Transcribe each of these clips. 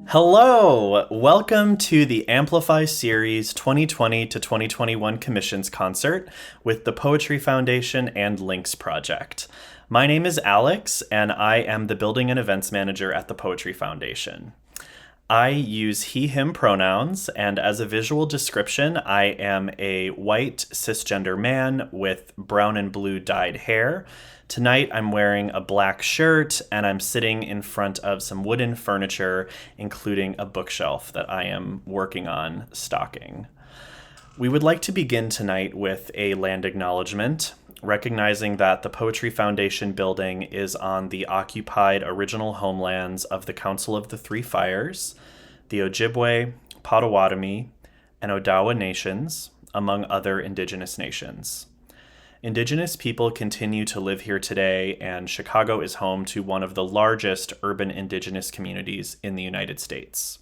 Hello! Welcome to the Amplify Series 2020 to 2021 Commissions Concert with the Poetry Foundation and LYNX Project. My name is Alex, and I am the Building and Events Manager at the Poetry Foundation. I use he/him pronouns, and as a visual description, I am a white cisgender man with brown and blue dyed hair. Tonight I'm wearing a black shirt and I'm sitting in front of some wooden furniture, including a bookshelf that I am working on stocking. We would like to begin tonight with a land acknowledgement, recognizing that the Poetry Foundation building is on the occupied original homelands of the Council of the Three Fires, the Ojibwe, Potawatomi, and Odawa nations, among other indigenous nations. Indigenous people continue to live here today, and Chicago is home to one of the largest urban indigenous communities in the United States.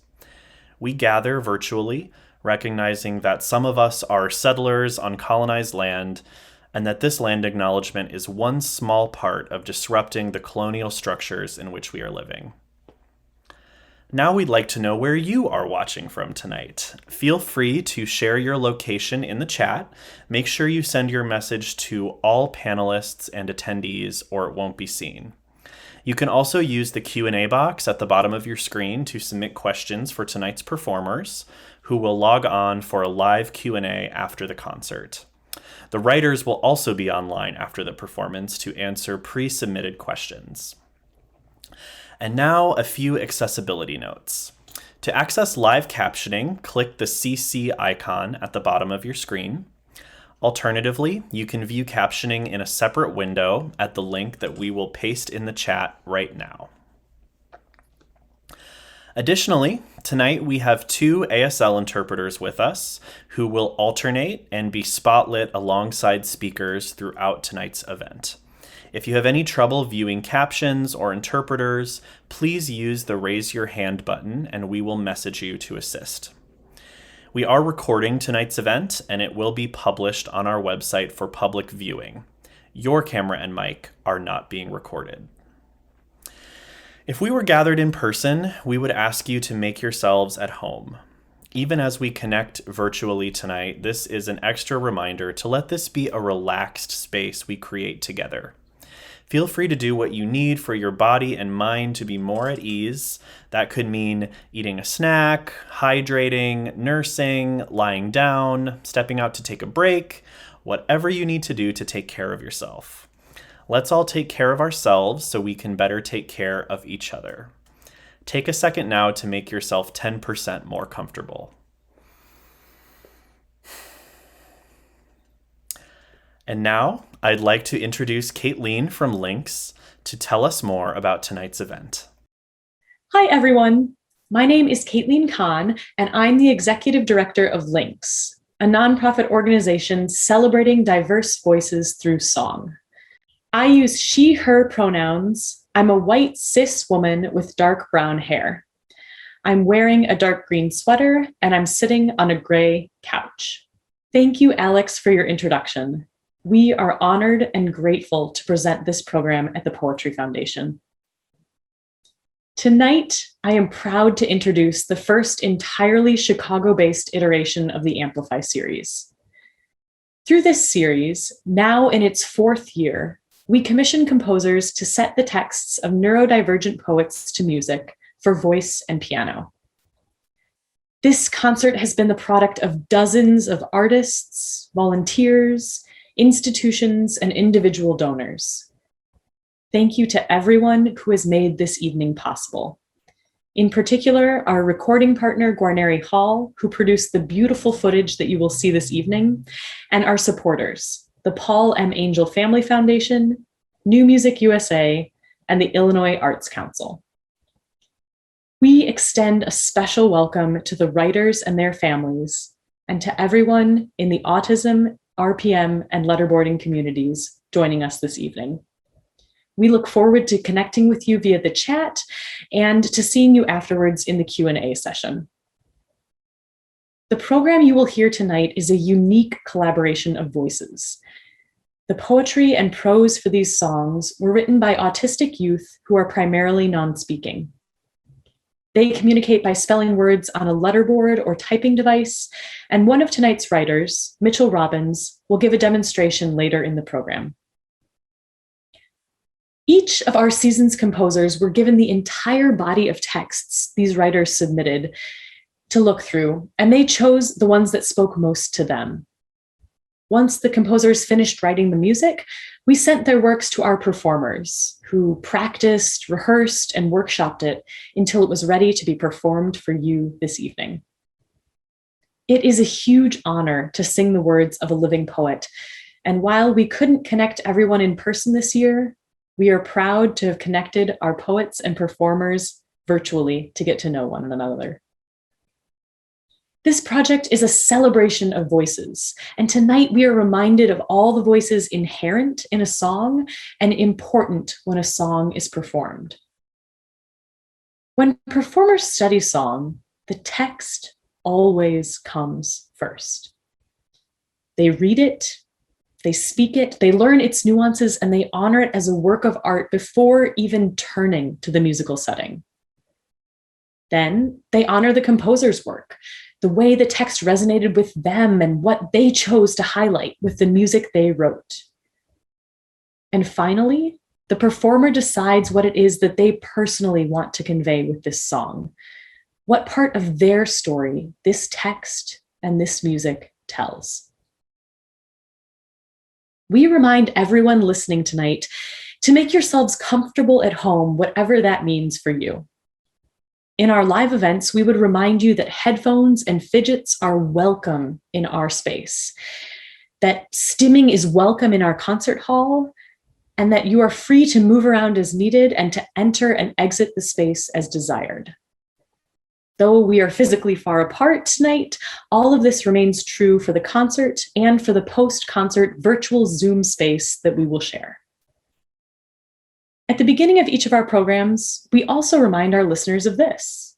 We gather virtually, recognizing that some of us are settlers on colonized land, and that this land acknowledgement is one small part of disrupting the colonial structures in which we are living. Now we'd like to know where you are watching from tonight. Feel free to share your location in the chat. Make sure you send your message to all panelists and attendees or it won't be seen. You can also use the Q&A box at the bottom of your screen to submit questions for tonight's performers, who will log on for a live Q&A after the concert. The writers will also be online after the performance to answer pre-submitted questions. And now a few accessibility notes. To access live captioning, click the CC icon at the bottom of your screen. Alternatively, you can view captioning in a separate window at the link that we will paste in the chat right now. Additionally, tonight we have two ASL interpreters with us who will alternate and be spotlit alongside speakers throughout tonight's event. If you have any trouble viewing captions or interpreters, please use the raise your hand button and we will message you to assist. We are recording tonight's event and it will be published on our website for public viewing. Your camera and mic are not being recorded. If we were gathered in person, we would ask you to make yourselves at home. Even as we connect virtually tonight, this is an extra reminder to let this be a relaxed space we create together. Feel free to do what you need for your body and mind to be more at ease. That could mean eating a snack, hydrating, nursing, lying down, stepping out to take a break, whatever you need to do to take care of yourself. Let's all take care of ourselves so we can better take care of each other. Take a second now to make yourself 10% more comfortable. And now, I'd like to introduce Caitlin from LYNX to tell us more about tonight's event. Hi, everyone. My name is Caitlin Kahn, and I'm the Executive Director of LYNX, a nonprofit organization celebrating diverse voices through song. I use she, her pronouns. I'm a white cis woman with dark brown hair. I'm wearing a dark green sweater, and I'm sitting on a gray couch. Thank you, Alex, for your introduction. We are honored and grateful to present this program at the Poetry Foundation. Tonight, I am proud to introduce the first entirely Chicago-based iteration of the Amplify series. Through this series, now in its fourth year, we commission composers to set the texts of neurodivergent poets to music for voice and piano. This concert has been the product of dozens of artists, volunteers, institutions, and individual donors. Thank you to everyone who has made this evening possible. In particular, our recording partner, Guarneri Hall, who produced the beautiful footage that you will see this evening, and our supporters, the Paul M. Angel Family Foundation, New Music USA, and the Illinois Arts Council. We extend a special welcome to the writers and their families, and to everyone in the autism, RPM, and letterboarding communities joining us this evening. We look forward to connecting with you via the chat and to seeing you afterwards in the Q&A session. The program you will hear tonight is a unique collaboration of voices. The poetry and prose for these songs were written by autistic youth who are primarily non-speaking. They communicate by spelling words on a letterboard or typing device, and one of tonight's writers, Mitchell Robbins, will give a demonstration later in the program. Each of our season's composers were given the entire body of texts these writers submitted to look through, and they chose the ones that spoke most to them. Once the composers finished writing the music, we sent their works to our performers, who practiced, rehearsed, and workshopped it until it was ready to be performed for you this evening. It is a huge honor to sing the words of a living poet, and while we couldn't connect everyone in person this year, we are proud to have connected our poets and performers virtually to get to know one another. This project is a celebration of voices, and tonight we are reminded of all the voices inherent in a song and important when a song is performed. When performers study song, the text always comes first. They read it, they speak it, they learn its nuances, and they honor it as a work of art before even turning to the musical setting. Then they honor the composer's work, the way the text resonated with them and what they chose to highlight with the music they wrote. And finally, the performer decides what it is that they personally want to convey with this song, what part of their story this text and this music tells. We remind everyone listening tonight to make yourselves comfortable at home, whatever that means for you. In our live events, we would remind you that headphones and fidgets are welcome in our space, that stimming is welcome in our concert hall, and that you are free to move around as needed and to enter and exit the space as desired. Though we are physically far apart tonight, all of this remains true for the concert and for the post-concert virtual Zoom space that we will share. At the beginning of each of our programs, we also remind our listeners of this.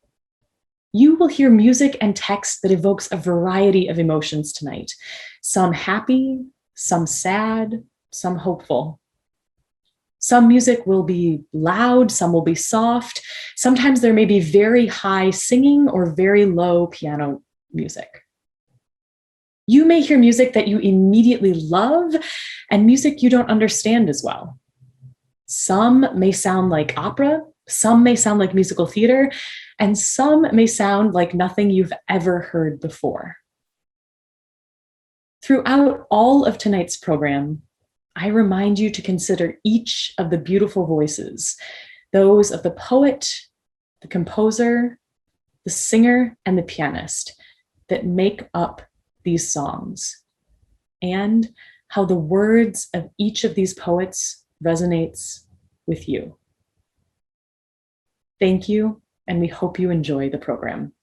You will hear music and text that evokes a variety of emotions tonight, some happy, some sad, some hopeful. Some music will be loud, some will be soft. Sometimes there may be very high singing or very low piano music. You may hear music that you immediately love and music you don't understand as well. Some may sound like opera, some may sound like musical theater, and some may sound like nothing you've ever heard before. Throughout all of tonight's program, I remind you to consider each of the beautiful voices, those of the poet, the composer, the singer, and the pianist that make up these songs, and how the words of each of these poets resonates with you. Thank you, and we hope you enjoy the program.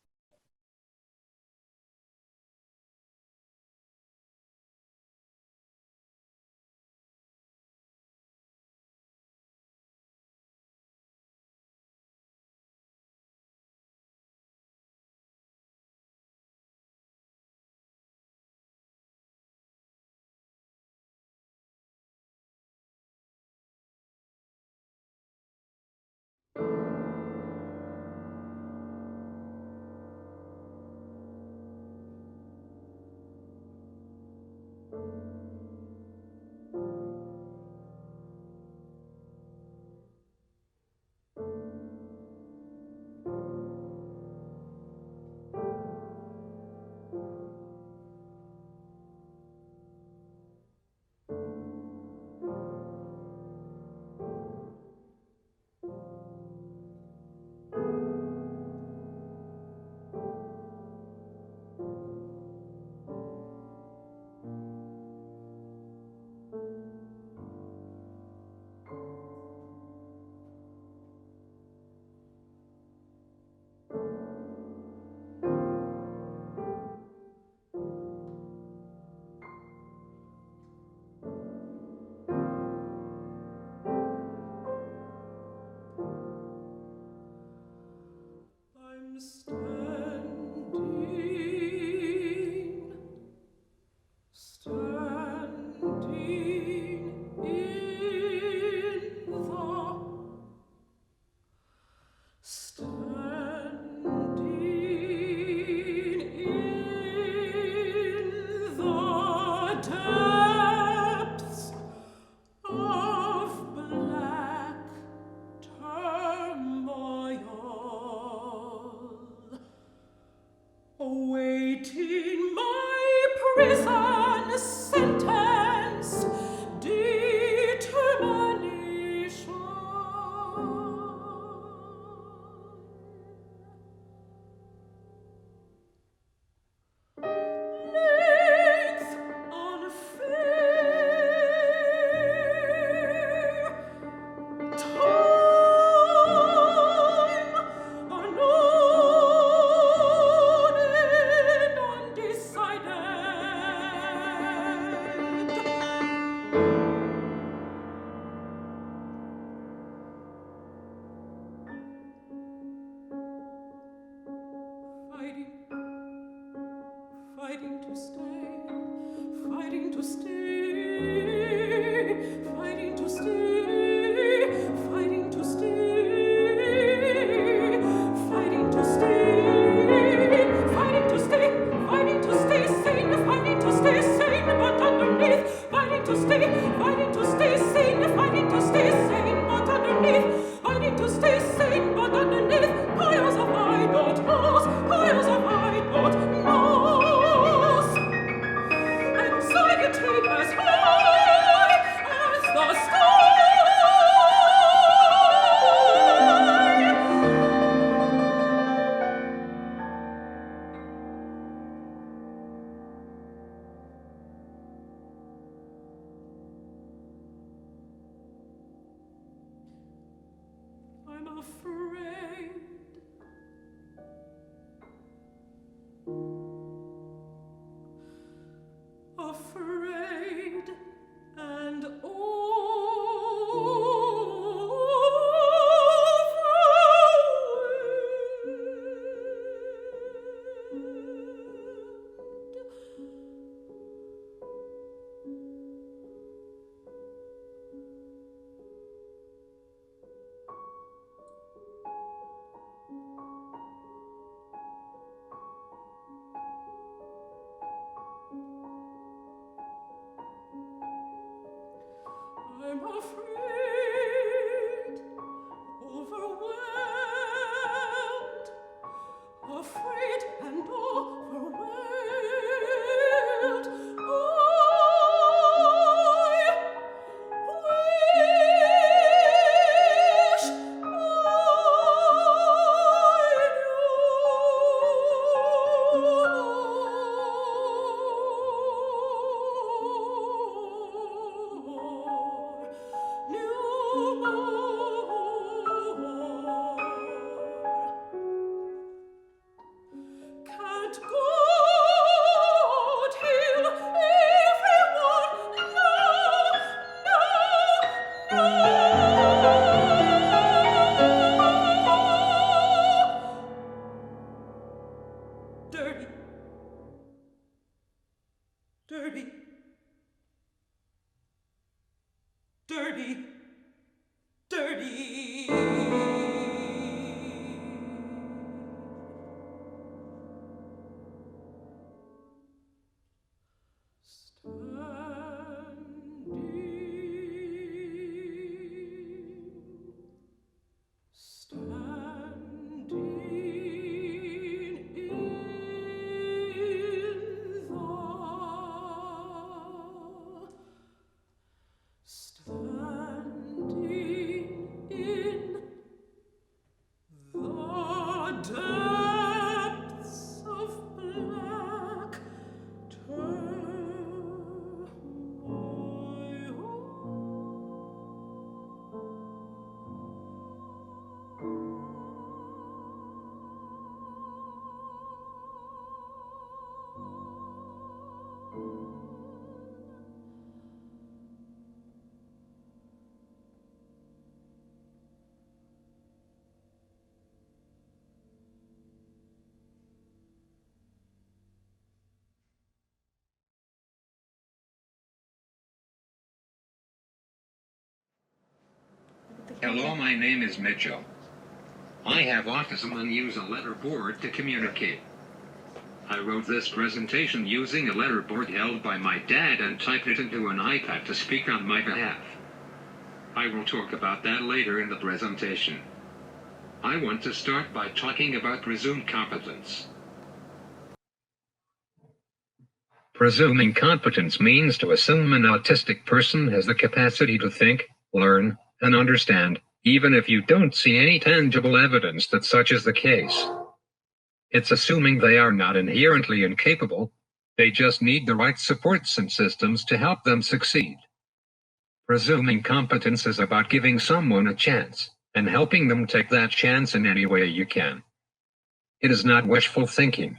Hello, my name is Mitchell. I have autism and use a letterboard to communicate. I wrote this presentation using a letterboard held by my dad and typed it into an iPad to speak on my behalf. I will talk about that later in the presentation. I want to start by talking about presumed competence. Presuming competence means to assume an autistic person has the capacity to think, learn, and understand, even if you don't see any tangible evidence that such is the case. It's assuming they are not inherently incapable, they just need the right supports and systems to help them succeed. Presuming competence is about giving someone a chance, and helping them take that chance in any way you can. It is not wishful thinking.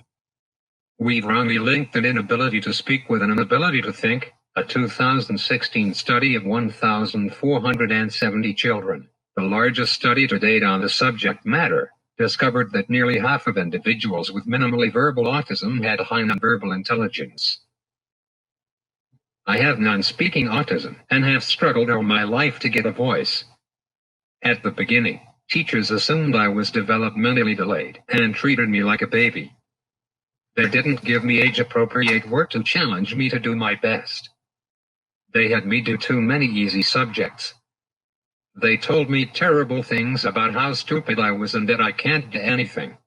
We've wrongly linked an inability to speak with an inability to think, A 2016 study of 1,470 children, the largest study to date on the subject matter, discovered that nearly half of individuals with minimally verbal autism had high nonverbal intelligence. I have non-speaking autism and have struggled all my life to get a voice. At the beginning, teachers assumed I was developmentally delayed and treated me like a baby. They didn't give me age-appropriate work to challenge me to do my best. They had me do too many easy subjects. They told me terrible things about how stupid I was and that I can't do anything.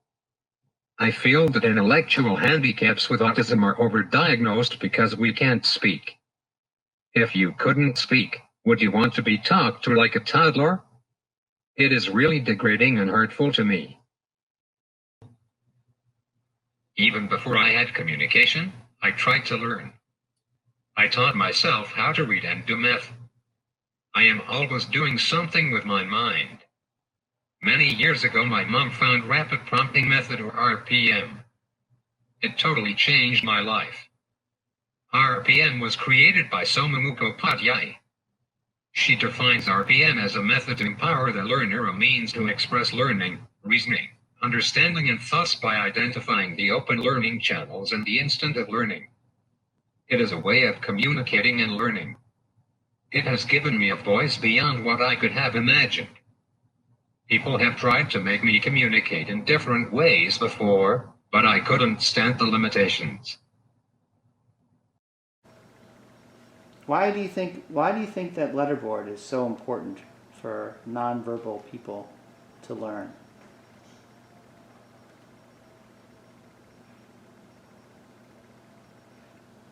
I feel that intellectual handicaps with autism are overdiagnosed because we can't speak. If you couldn't speak, would you want to be talked to like a toddler? It is really degrading and hurtful to me. Even before I had communication, I tried to learn. I taught myself how to read and do math. I am always doing something with my mind. Many years ago, my mom found rapid prompting method, or RPM. It totally changed my life. RPM was created by Somamu Upadhyay. She defines RPM as a method to empower the learner, a means to express learning, reasoning, understanding, and thoughts by identifying the open learning channels and the instant of learning. It is a way of communicating and learning. It has given me a voice beyond what I could have imagined. People have tried to make me communicate in different ways before, but I couldn't stand the limitations. Why do you think that letterboard is so important for nonverbal people to learn?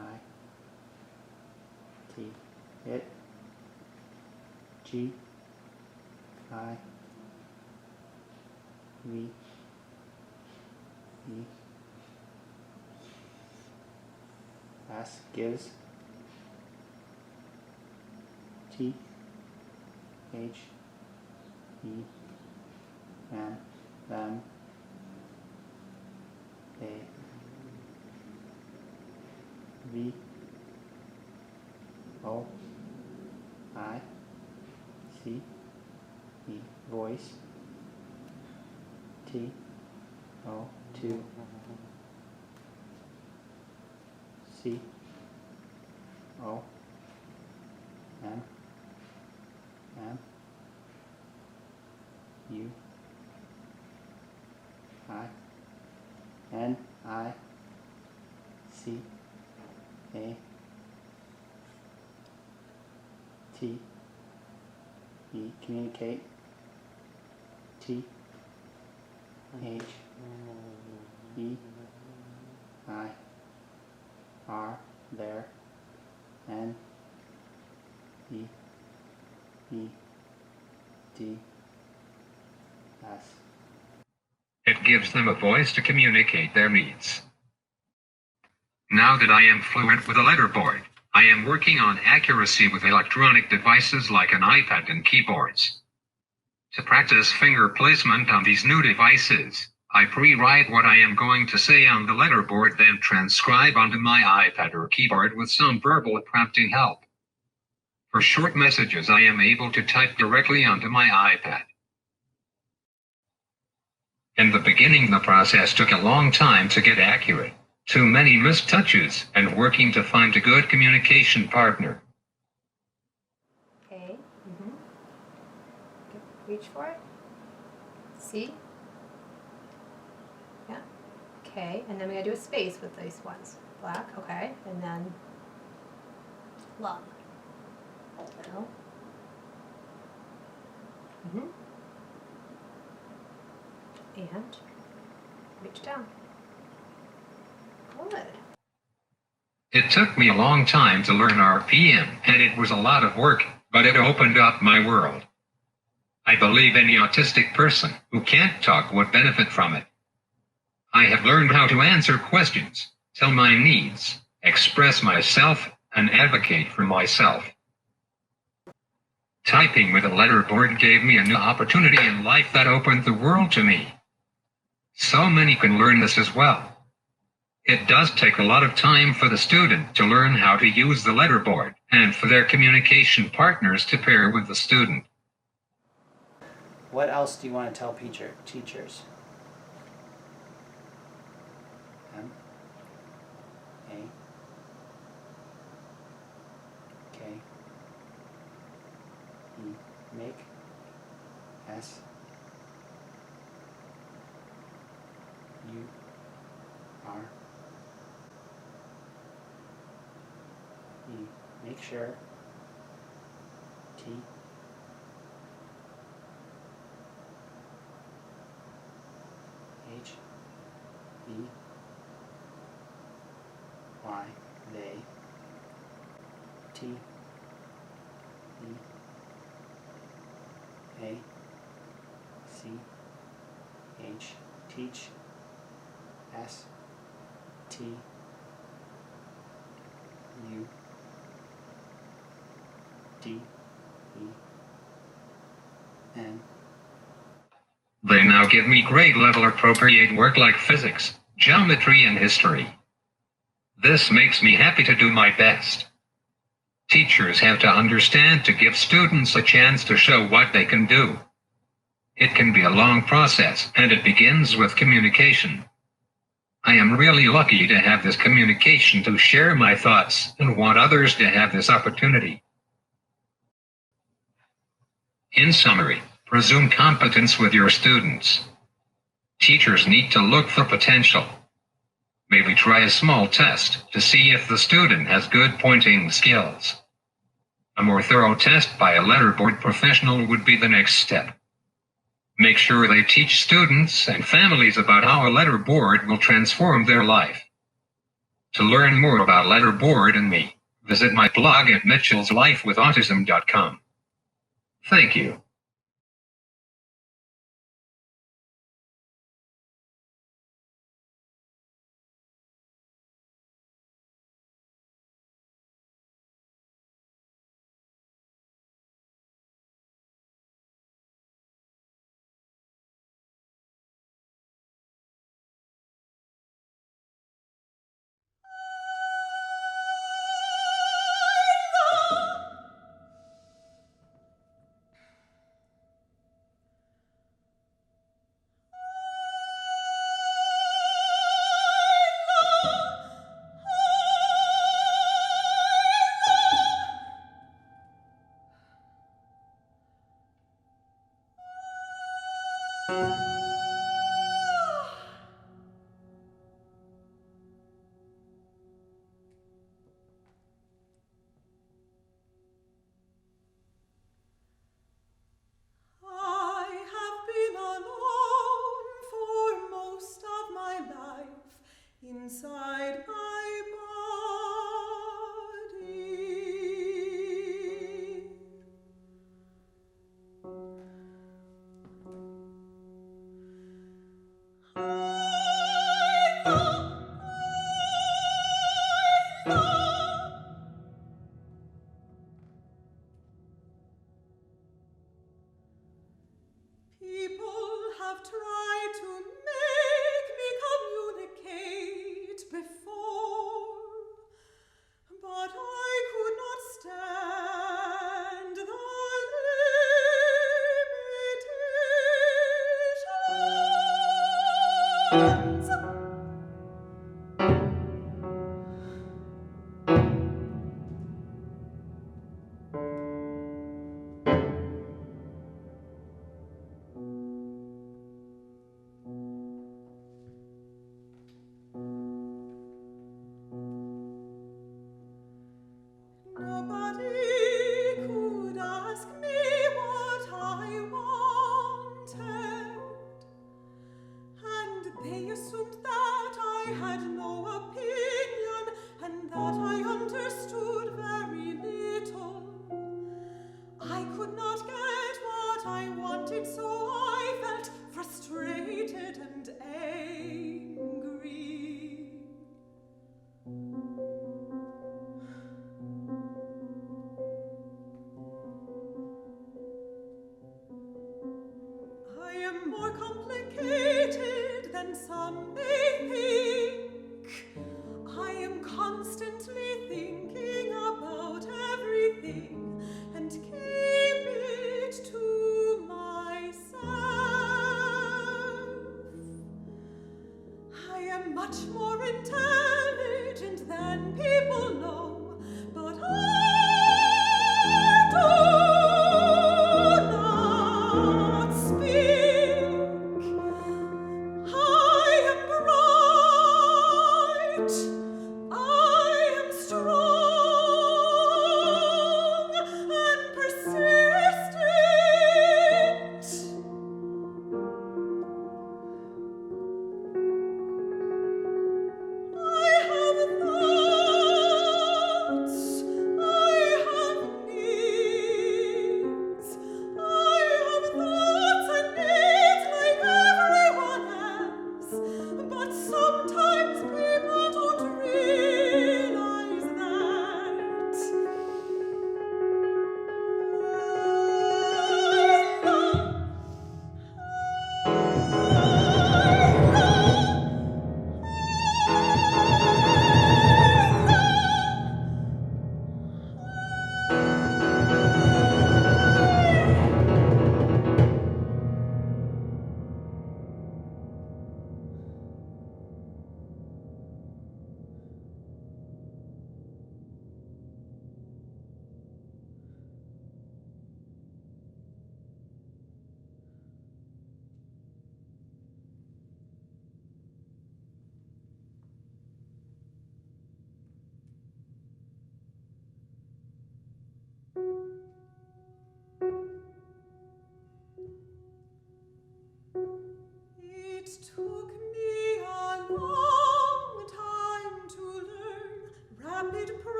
I T it G I V E S gives T H E N them A V O I C E voice T O 2 C O M M U I N I C A T E communicate T H E I R there N E E D S. It gives them a voice to communicate their needs. Now that I am fluent with a letterboard, I am working on accuracy with electronic devices like an iPad and keyboards. To practice finger placement on these new devices, I pre-write what I am going to say on the letterboard, then transcribe onto my iPad or keyboard with some verbal prompting help. For short messages, I am able to type directly onto my iPad. In the beginning, the process took a long time to get accurate. Too many missed touches, and working to find a good communication partner. Okay. Reach for it. C. Yeah. Okay. And then we're going to do a space with these ones. Black. Okay. And then lung. No. And reach down. Good. It took me a long time to learn RPM, and it was a lot of work, but it opened up my world. I believe any autistic person who can't talk would benefit from it. I have learned how to answer questions, tell my needs, express myself, and advocate for myself. Typing with a letterboard gave me a new opportunity in life that opened the world to me. So many can learn this as well. It does take a lot of time for the student to learn how to use the letterboard and for their communication partners to pair with the student. What else do you want to tell teachers? M, A, K, E, make, S, U, R, E, make sure, T, H, E, Y, they, T, E, A, C, H, teach, S, T, U, D, E, N. They now give me grade level appropriate work like physics, geometry, and history. This makes me happy to do my best. Teachers have to understand to give students a chance to show what they can do. It can be a long process, and it begins with communication. I am really lucky to have this communication to share my thoughts and want others to have this opportunity. In summary, presume competence with your students. Teachers need to look for potential. Maybe try a small test to see if the student has good pointing skills. A more thorough test by a letterboard professional would be the next step. Make sure they teach students and families about how a letterboard will transform their life. To learn more about letterboard and me, visit my blog at mitchellslifewithautism.com. Thank you. Inside my body.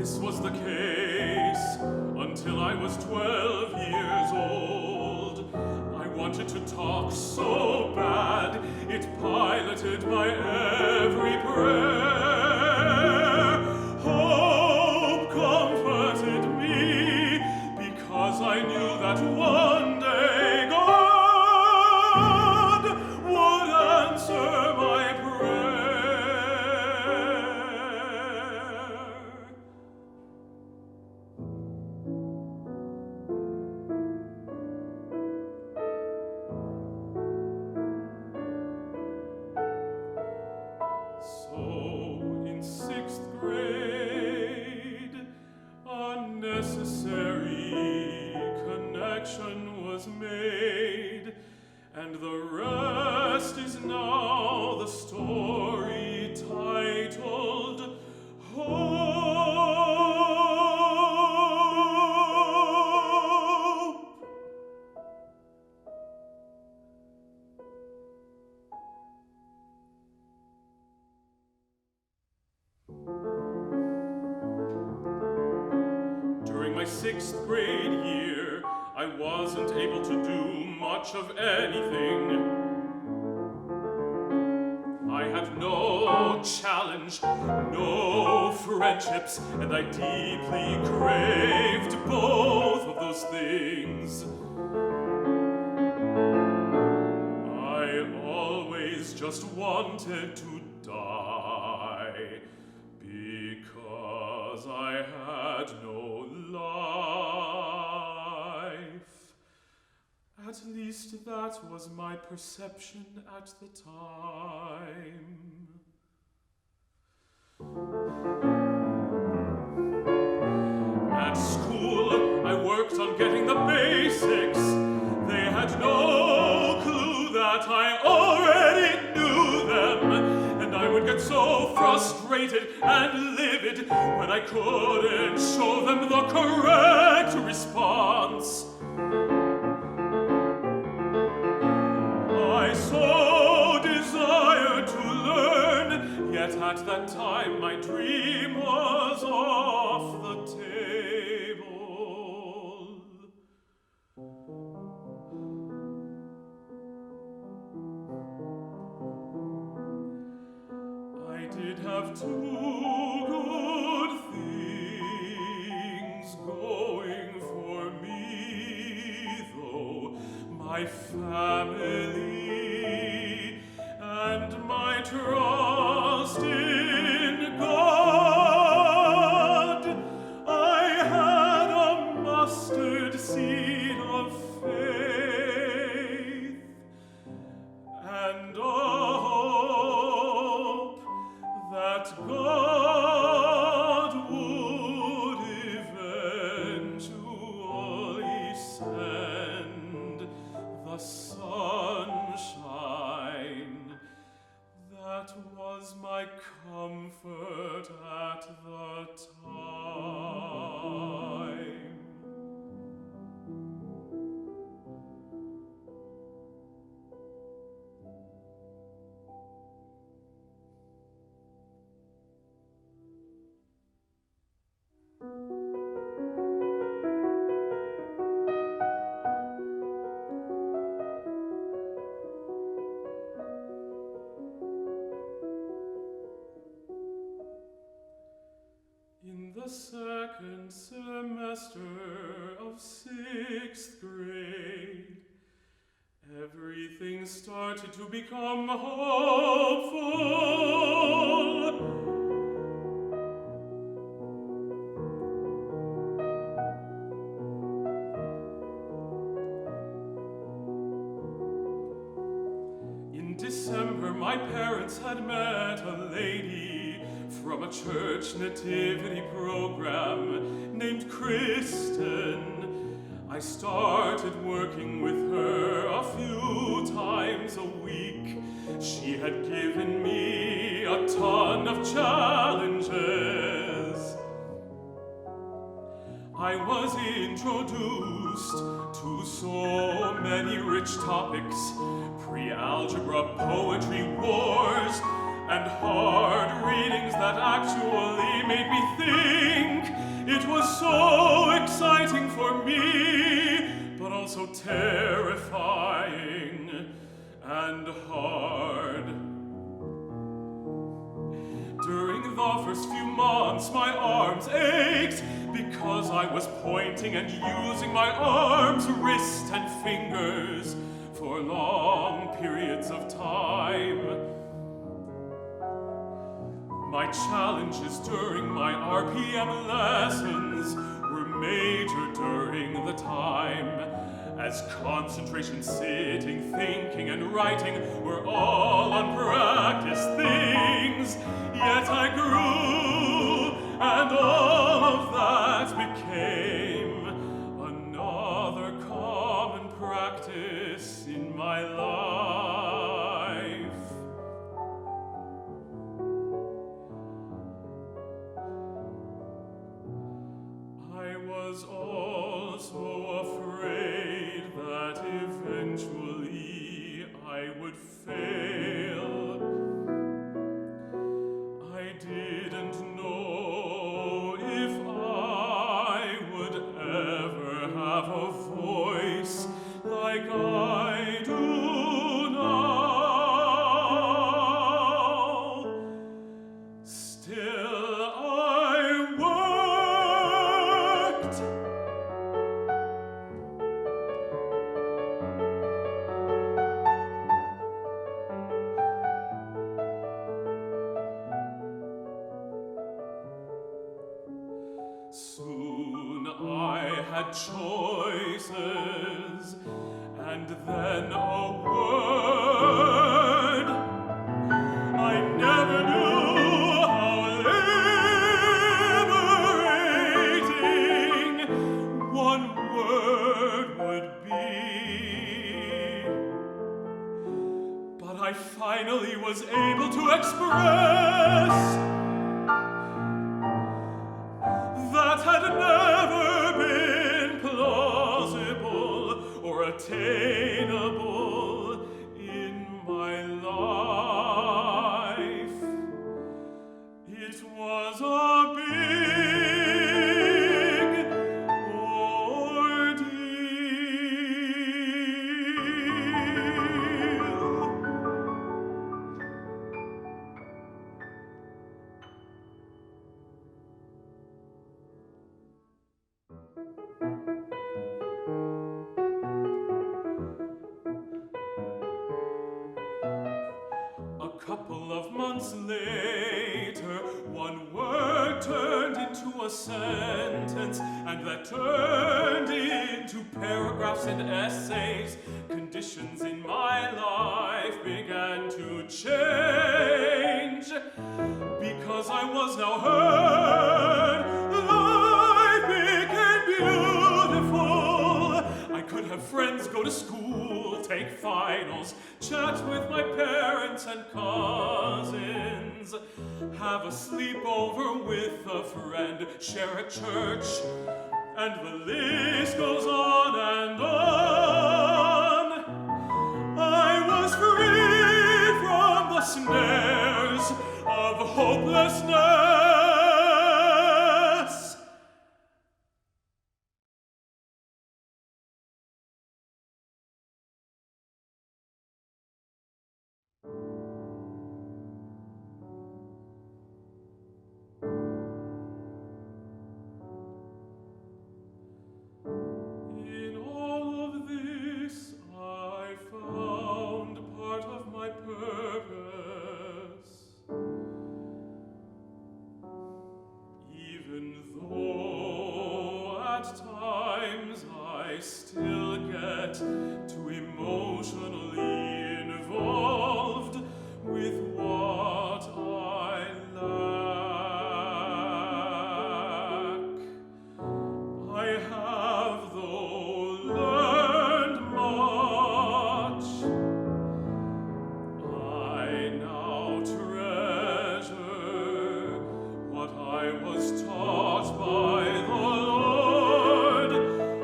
This was the case until I was 12 years old. I wanted to talk so bad, it piloted my every prayer. Hope comforted me, because I knew that one day God would answer my made, and the rest is now the story titled Hope. During my 6th grade year, I wasn't able to do much of anything. I had no challenge, no friendships, and I deeply craved both of those things. I always just wanted to die, because I had no life. At least that was my perception at the time. At school, I worked on getting the basics. They had no clue that I already knew them, and I would get so frustrated and livid when I couldn't show them the correct response. I so desired to learn, yet at that time my dream was off the table. I did have two good things going for me, though: my family and my trust in God. I had a mustard seed of faith and a hope that God would eventually send the sunshine. That was my comfort at the time. In the second semester of 6th grade, everything started to become hopeful. In December, my parents had met a lady from a church nativity program named Kristen. I started working with her a few times a week. She had given me a ton of challenges. I was introduced to so many rich topics: pre-algebra, poetry, wars, and hard readings that actually made me think was so exciting for me, but also terrifying and hard. During the first few months, my arms ached because I was pointing and using my arms, wrist, and fingers for long periods of time. My challenges during my RPM lessons were major during the time, as concentration, sitting, thinking, and writing were all unpracticed things. Yet I grew, and all of that became another common practice in my life. I was also afraid that eventually I would fail. I didn't know if I would ever have a voice like I do now. Still, I worked. Soon I had choices, and then a word. I never knew how liberating one word would be. But I finally was able to express that had never been plausible or attainable in my life. It was a big ordeal. A couple of months later, one word turned into a sentence, and that turned into paragraphs and essays. Conditions in my life began to change because I was now heard. Life became beautiful. I could have friends, go to school, take finals, chat with my parents and cousins, have a sleepover with a friend, share a church, and the list goes on and on. I was free from the snares of hopelessness. In all of this, I found part of my purpose. Even though at times I still get too emotionally involved with what I lack. I have, though, learned much. I now treasure what I was taught by the Lord.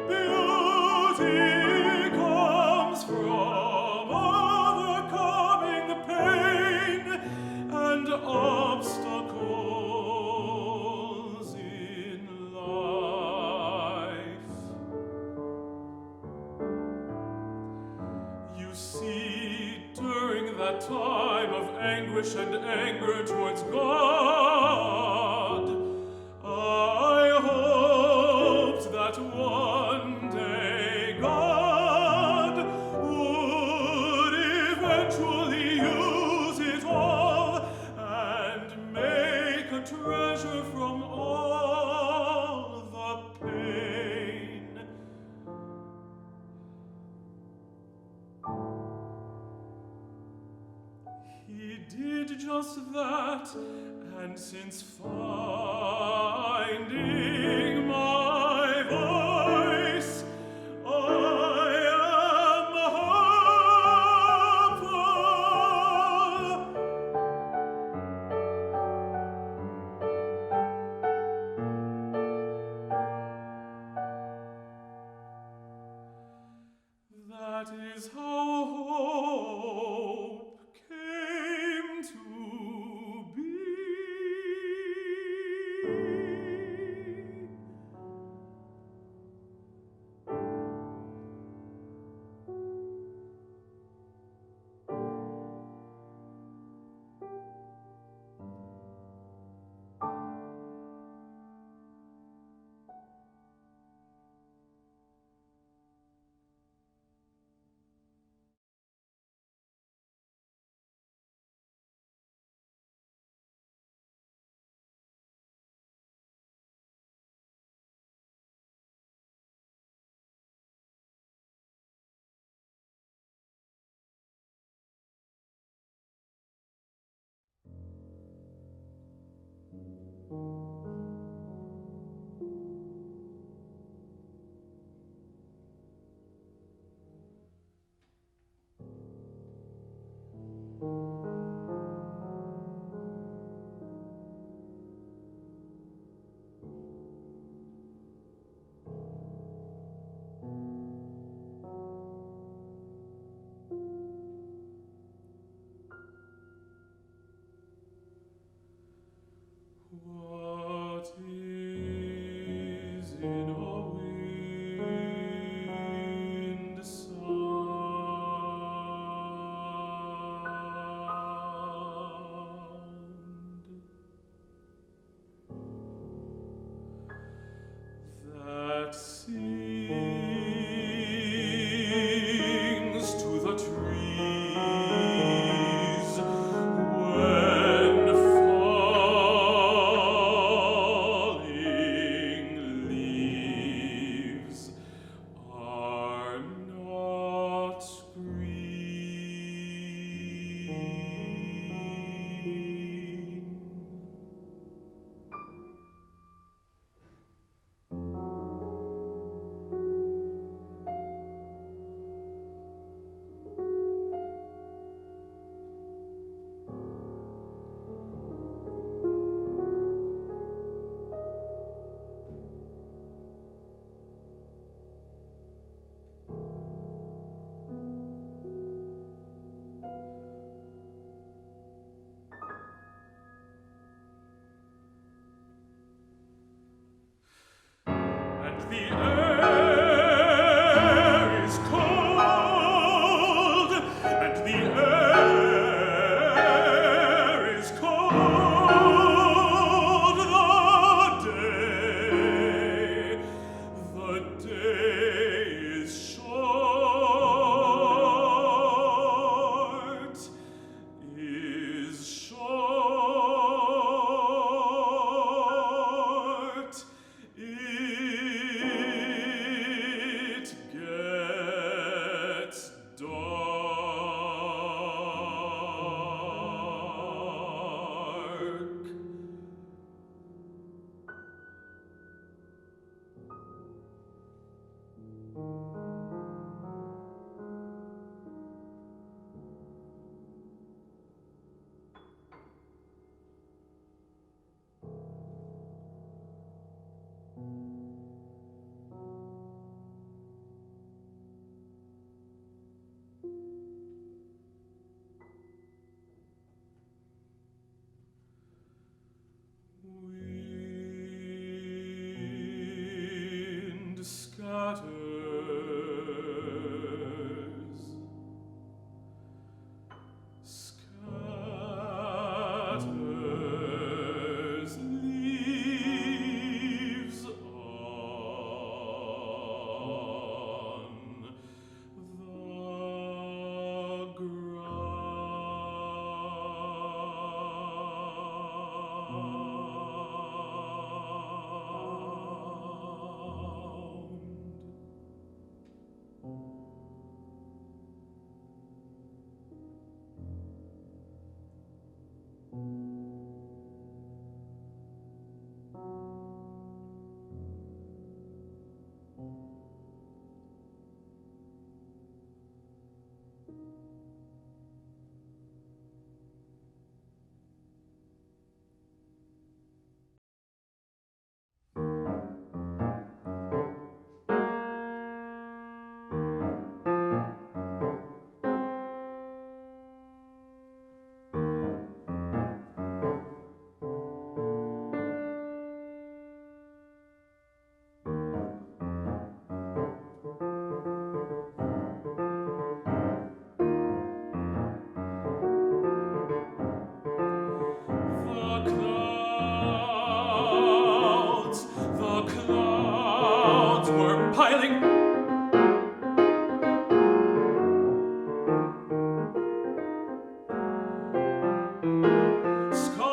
Beauty comes from overcoming pain and that time of anguish and anger towards God, I hoped that one day God would eventually use it all and make a treasure from all the pain. He did just that, and since finding my voice, I am hopeful. That is how hope came to be. What is in a wind sound that sings to the trees when falling leaves are not green? And the air is cold, and the air is cold. The day is short, is short, is piling. Sky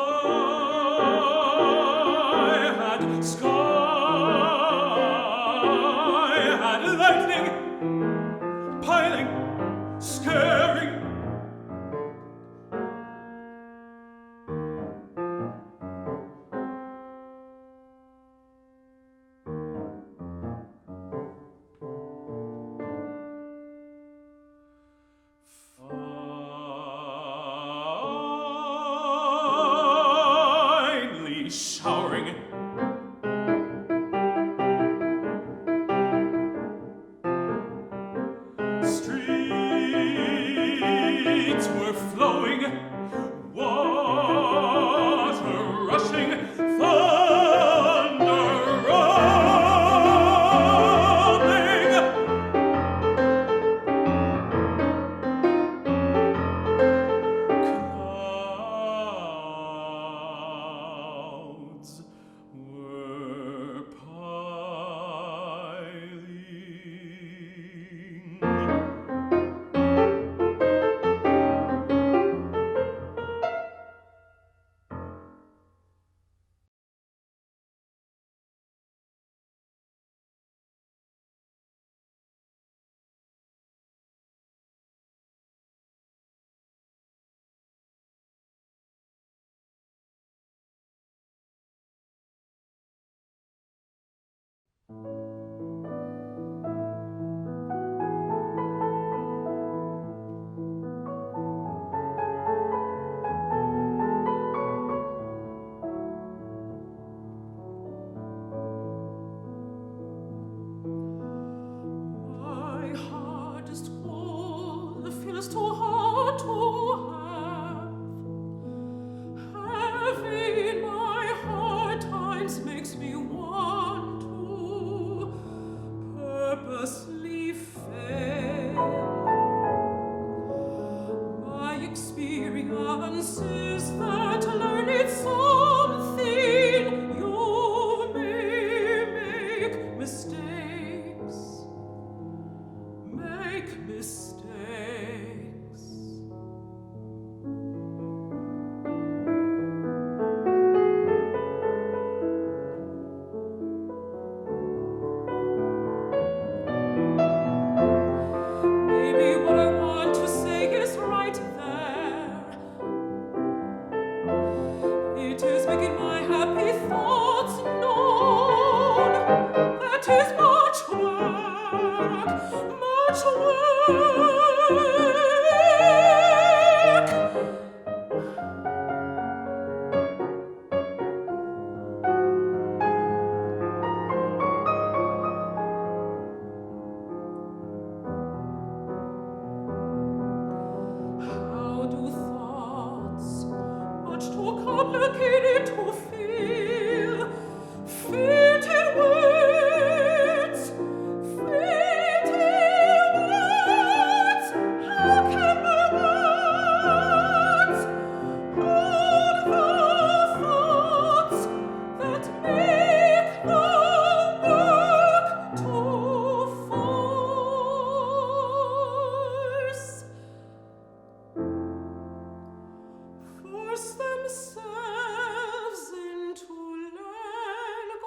had lightning, piling, scaring. Finally showering. Streets were flowing, water rushing, thunder rolling. Clouds were piling. My hardest goal feels too hard to have. Having my hard times makes me want to purposely fail. My experience is that learning something you may make mistakes. Make mistakes. Maybe what I want to say is right there. It is making my happy thoughts known. That is much work, much work. How do thoughts, much too complicated to feel, fit in words, fit in words? How can my words hold the thoughts that make the work to force? Force themselves into language.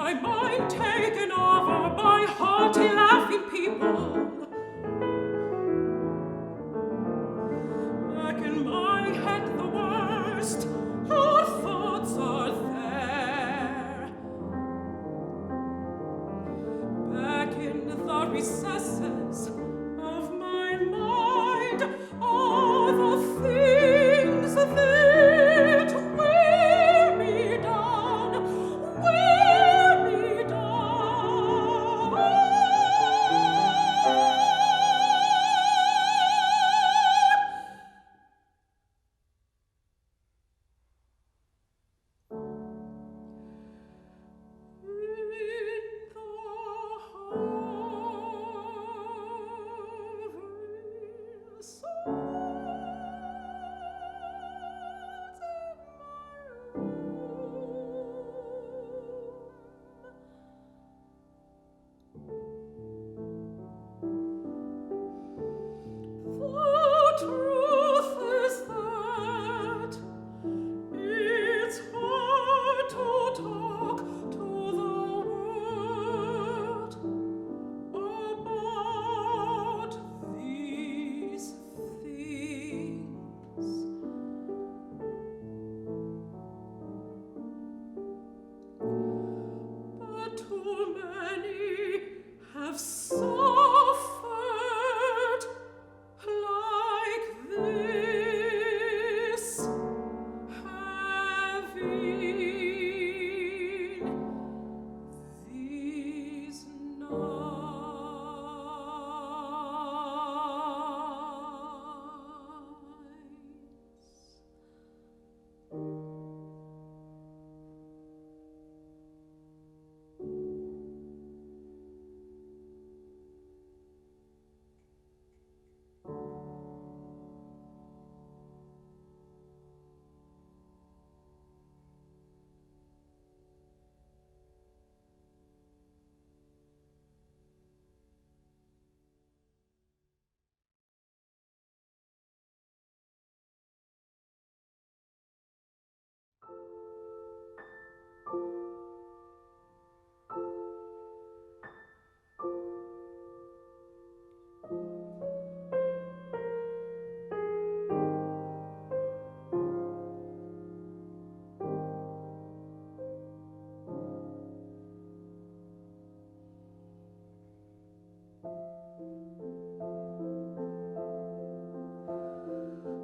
my mind taken over by hearty laughing people. Back in my head the worst, our thoughts are there. Back in the recesses of my mind are the things that wear me down, wear me down.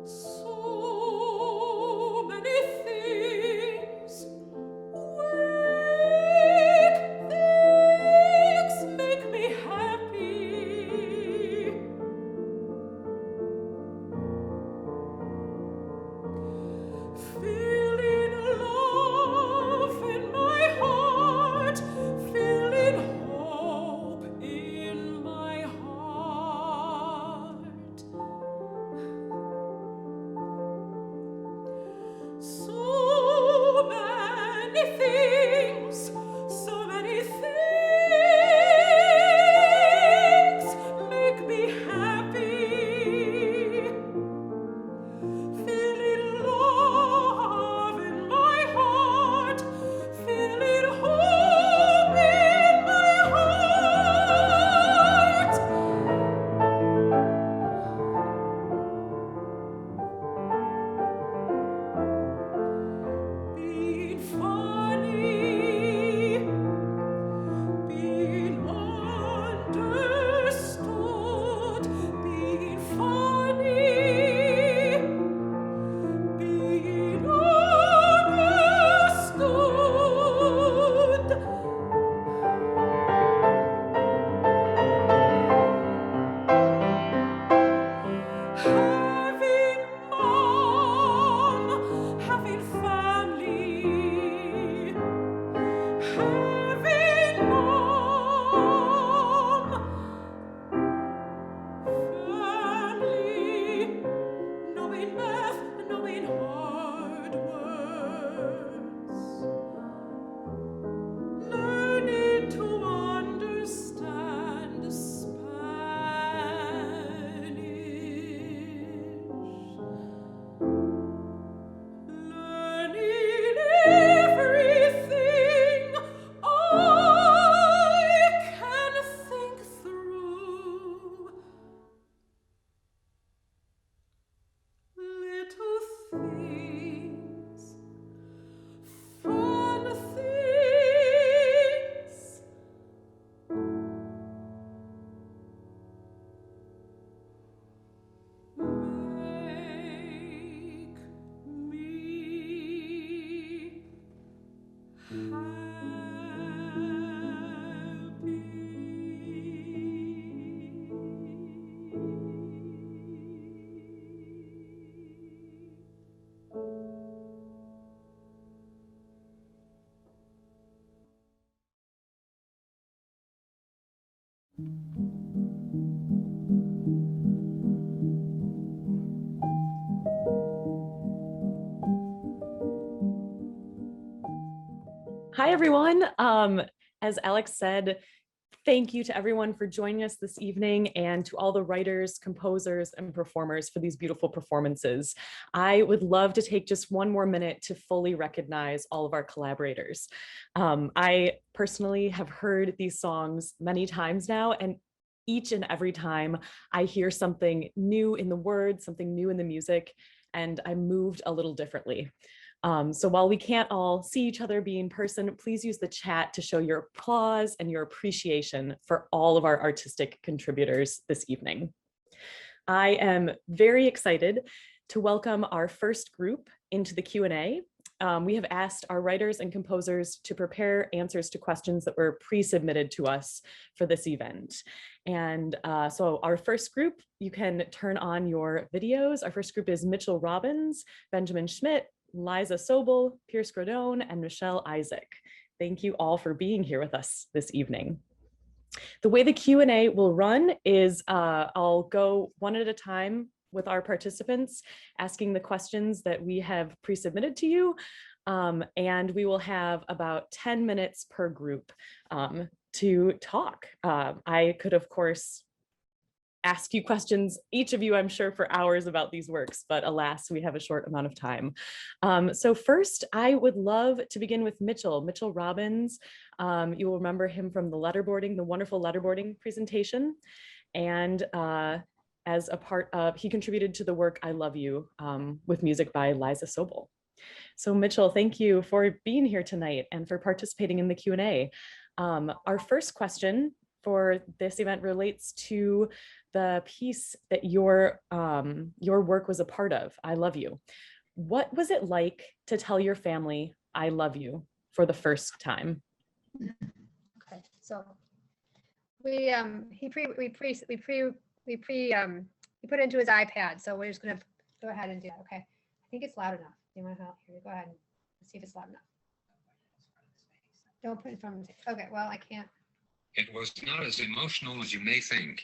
So many things wear Hi, everyone. As Alex said, thank you to everyone for joining us this evening and to all the writers, composers, and performers for these beautiful performances. I would love to take just one more minute to fully recognize all of our collaborators. I personally have heard these songs many times now, and each and every time I hear something new in the words, something new in the music, and I'm moved a little differently. So while we can't all see each other be in person, please use the chat to show your applause and your appreciation for all of our artistic contributors this evening. I am very excited to welcome our first group into the Q&A. We have asked our writers and composers to prepare answers to questions that were pre-submitted to us for this event. And so our first group, you can turn on your videos. Our first group is Mitchell Robbins, Benjamin Smidt, Liza Sobel, Pierce Gradone, and Michelle Isaac. Thank you all for being here with us this evening. The way the Q&A will run is I'll go one at a time with our participants, asking the questions that we have pre-submitted to you, and we will have about 10 minutes per group to talk. I could, of course, ask you questions, each of you, I'm sure, for hours about these works, but alas, we have a short amount of time. So first, I would love to begin with Mitchell Robbins. You will remember him from the letterboarding, the wonderful letterboarding presentation. And as a part of, he contributed to the work I Love You with music by Liza Sobel. So Mitchell, thank you for being here tonight and for participating in the Q&A. Our first question for this event relates to the piece that your work was a part of, I Love You. What was it like to tell your family I love you for the first time? Okay, so we put it into his iPad, so we're just gonna go ahead and do that. Okay, I think it's loud enough. Do you want to help? Here, go ahead and see if it's loud enough. Don't put it from. Okay, well, I can't. It was not as emotional as you may think.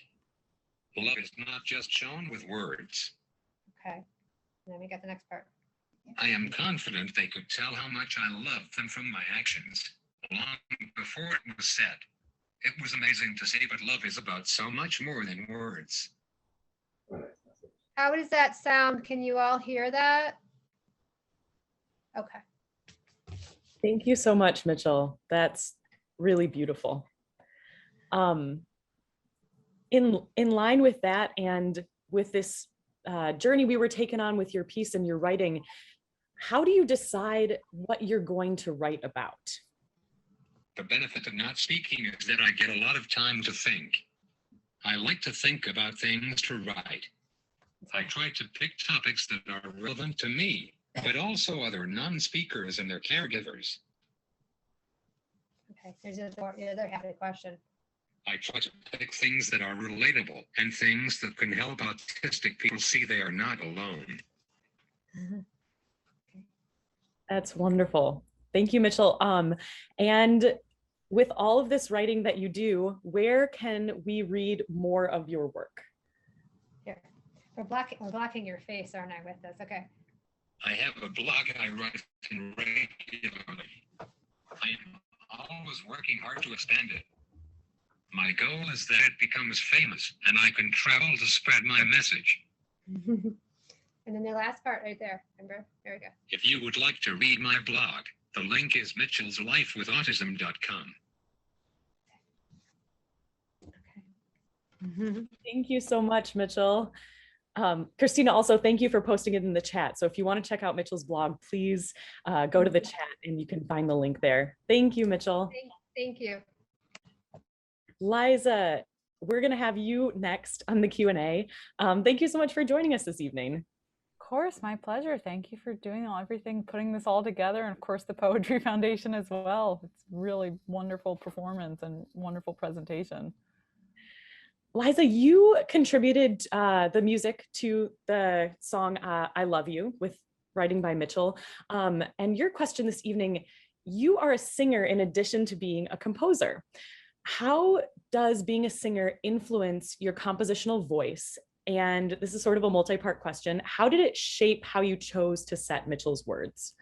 Love is not just shown with words. Okay, and then we got the next part. I am confident they could tell how much I loved them from my actions, long before it was said. It was amazing to see, but love is about so much more than words. How does that sound? Can you all hear that? Okay. Thank you so much, Mitchell. That's really beautiful. In line with that and with this journey we were taken on with your piece and your writing, how do you decide what you're going to write about? The benefit of not speaking is that I get a lot of time to think. I like to think about things to write. I try to pick topics that are relevant to me, but also other non-speakers and their caregivers. Okay, there's another half of the question. I try to pick things that are relatable and things that can help autistic people see they are not alone. That's wonderful. Thank you, Mitchell. And with all of this writing that you do, where can we read more of your work? Here, we're blocking your face, aren't I, with this? Okay. I have a blog I write in regularly. I am always working hard to expand it. My goal is that it becomes famous and I can travel to spread my message. And then the last part right there, remember? There we go. If you would like to read my blog, the link is mitchellslifewithautism.com. Okay. Thank you so much, Mitchell. Kristina, also thank you for posting it in the chat. So if you want to check out Mitchell's blog, please go to the chat and you can find the link there. Thank you, Mitchell. Thank you. Liza, we're going to have you next on the Q&A. Thank you so much for joining us this evening. Of course, my pleasure. Thank you for doing everything, putting this all together, and of course the Poetry Foundation as well. It's really wonderful performance and wonderful presentation. Liza, you contributed the music to the song I Love You with writing by Mitchell. And your question this evening, you are a singer in addition to being a composer. How does being a singer influence your compositional voice? And this is sort of a multi-part question. How did it shape how you chose to set Mitchell's words?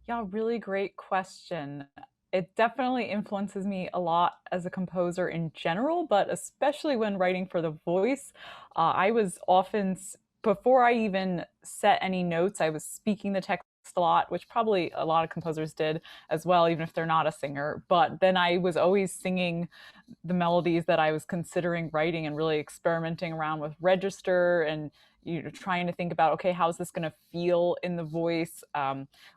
Yeah, really great question. It definitely influences me a lot as a composer in general, but especially when writing for the voice. I was often, before I even set any notes, I was speaking the text a lot, which probably a lot of composers did as well, even if they're not a singer. But then I was always singing the melodies that I was considering writing and really experimenting around with register and trying to think about, okay, how's this going to feel in the voice?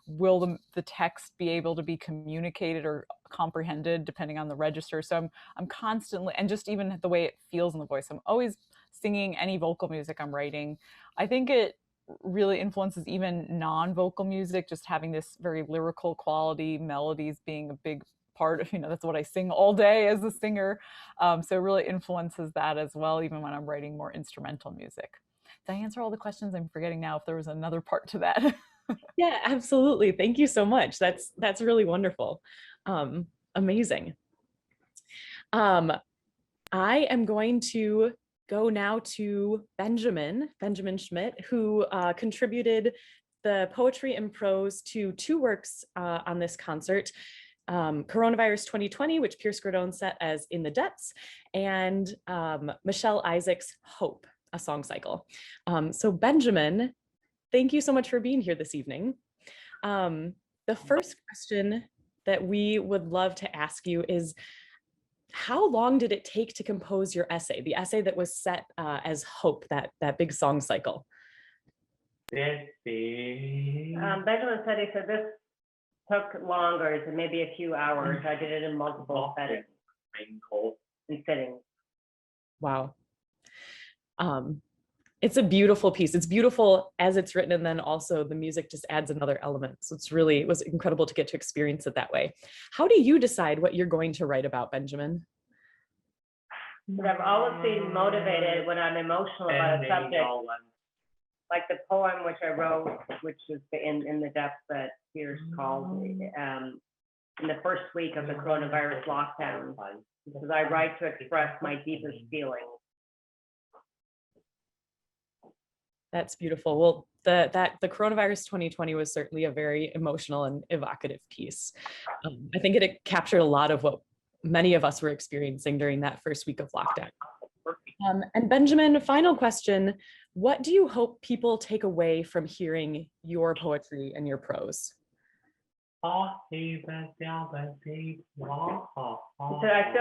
Will the text be able to be communicated or comprehended depending on the register? So I'm constantly, and just even the way it feels in the voice, I'm always singing any vocal music I'm writing. I think it really influences even non-vocal music, just having this very lyrical quality, melodies being a big part of, that's what I sing all day as a singer. So it really influences that as well, even when I'm writing more instrumental music. Did I answer all the questions? I'm forgetting now if there was another part to that. Yeah, absolutely. Thank you so much. That's really wonderful. Amazing. I am going to go now to Benjamin Smidt, who contributed the poetry and prose to 2 works on this concert. Coronavirus 2020, which Pierce Gradone set as In the Depths, and Michelle Isaac's Hope, a song cycle. So Benjamin, thank you so much for being here this evening. The first question that we would love to ask you is, how long did it take to compose your essay, the essay that was set as Hope, that big song cycle? Benjamin said, he said this took longer, so maybe a few hours. I did it in multiple settings and sittings. Wow. It's a beautiful piece. It's beautiful as it's written, and then also the music just adds another element. So it was incredible to get to experience it that way. How do you decide what you're going to write about, Benjamin? But I've always been motivated when I'm emotional about a subject, like the poem which I wrote, which is in the depths that Pierce called in the first week of the coronavirus lockdown, because I write to express my deepest feelings. That's beautiful. Well, the coronavirus 2020 was certainly a very emotional and evocative piece. I think it captured a lot of what many of us were experiencing during that first week of lockdown. And Benjamin, final question: what do you hope people take away from hearing your poetry and your prose? So I feel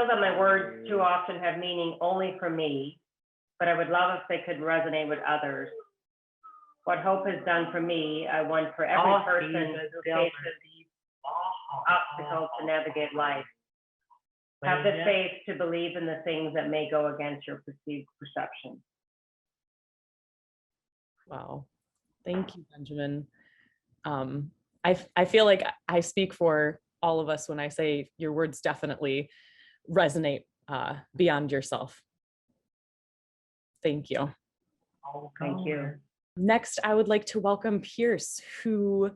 that my words too often have meaning only for me, but I would love if they could resonate with others. What hope has done for me, I want for every person who faces obstacles to navigate life. Have the faith to believe in the things that may go against your perceived perception. Wow. Thank you, Benjamin. I feel like I speak for all of us when I say your words definitely resonate beyond yourself. Thank you. Thank you. Next, I would like to welcome Pierce, who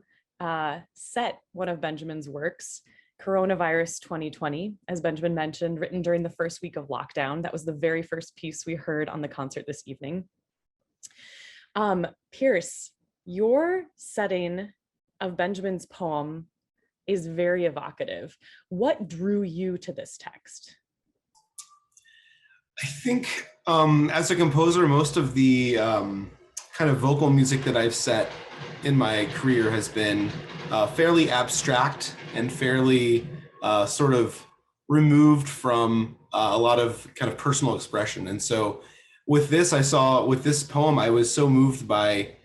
set one of Benjamin's works, Coronavirus 2020, as Benjamin mentioned, written during the first week of lockdown. That was the very first piece we heard on the concert this evening. Pierce, your setting of Benjamin's poem is very evocative. What drew you to this text? I think as a composer, most of the kind of vocal music that I've set in my career has been fairly abstract and fairly sort of removed from a lot of kind of personal expression. And so with this poem, I was so moved by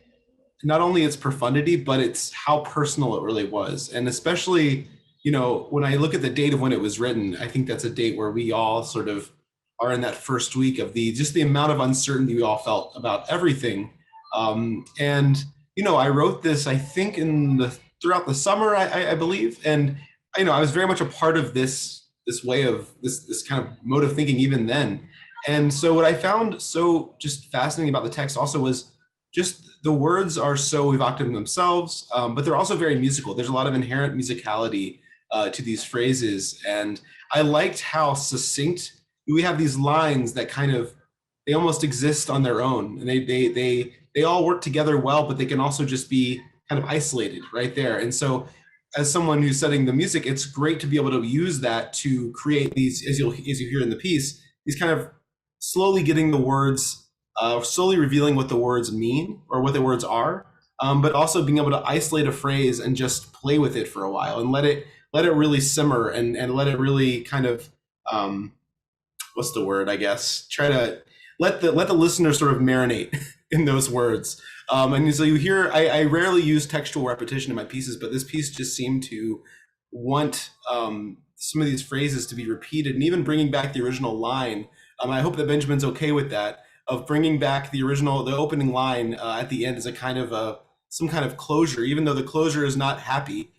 not only its profundity, but it's how personal it really was. And especially, when I look at the date of when it was written, I think that's a date where we all sort of are in that first week of just the amount of uncertainty we all felt about everything. I wrote this, I think throughout the summer, I believe. And, I was very much a part of this way of this kind of mode of thinking even then. And so what I found so just fascinating about the text also was just the words are so evocative in themselves, but they're also very musical. There's a lot of inherent musicality to these phrases. And I liked how succinct we have these lines that kind of, they almost exist on their own, and they all work together well, but they can also just be kind of isolated right there. And so as someone who's studying the music, it's great to be able to use that to create these, as you hear in the piece, these kind of slowly getting the words, slowly revealing what the words mean or what the words are, but also being able to isolate a phrase and just play with it for a while and let it really simmer and let it really kind of, what's the word, I guess, try to let the listener sort of marinate in those words. And so you hear, I rarely use textual repetition in my pieces, but this piece just seemed to want some of these phrases to be repeated, and even bringing back the original line. I hope that Benjamin's okay with that, of bringing back the opening line at the end as a kind of some kind of closure, even though the closure is not happy.